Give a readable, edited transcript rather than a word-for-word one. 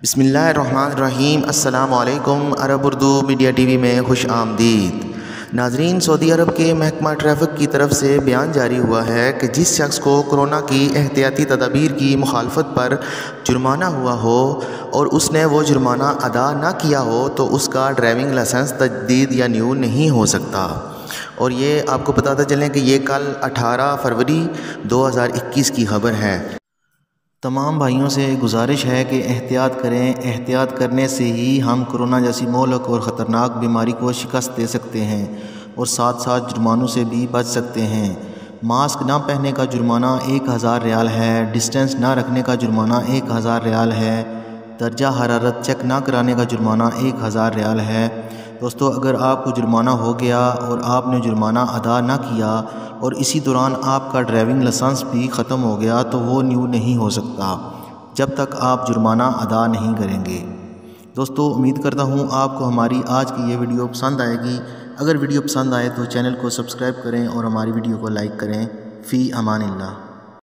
بسم اللہ الرحمن الرحیم۔ السلام علیکم۔ عرب اردو میڈیا ٹی وی میں خوش آمدید۔ ناظرین، سعودی عرب کے محکمہ ٹریفک کی طرف سے بیان جاری ہوا ہے کہ جس شخص کو کرونا کی احتیاطی تدابیر کی مخالفت پر جرمانہ ہوا ہو اور اس نے وہ جرمانہ ادا نہ کیا ہو تو اس کا ڈرائیونگ لائسنس تجدید یا نیو نہیں ہو سکتا۔ اور یہ آپ کو بتاتا چلیں کہ یہ کل 18 فروری 2021 کی خبر ہے۔ تمام بھائیوں سے گزارش ہے کہ احتیاط کریں۔ احتیاط کرنے سے ہی ہم کرونا جیسی مہلک اور خطرناک بیماری کو شکست دے سکتے ہیں اور ساتھ ساتھ جرمانوں سے بھی بچ سکتے ہیں۔ ماسک نہ پہننے کا جرمانہ 1000 ریال ہے۔ ڈسٹنس نہ رکھنے کا جرمانہ 1000 ریال ہے۔ درجہ حرارت چیک نہ کرانے کا جرمانہ 1000 ریال ہے۔ دوستو، اگر آپ کو جرمانہ ہو گیا اور آپ نے جرمانہ ادا نہ کیا اور اسی دوران آپ کا ڈرائیونگ لائسنس بھی ختم ہو گیا تو وہ نیو نہیں ہو سکتا جب تک آپ جرمانہ ادا نہیں کریں گے۔ دوستو، امید کرتا ہوں آپ کو ہماری آج کی یہ ویڈیو پسند آئے گی۔ اگر ویڈیو پسند آئے تو چینل کو سبسکرائب کریں اور ہماری ویڈیو کو لائک کریں۔ فی امان اللہ۔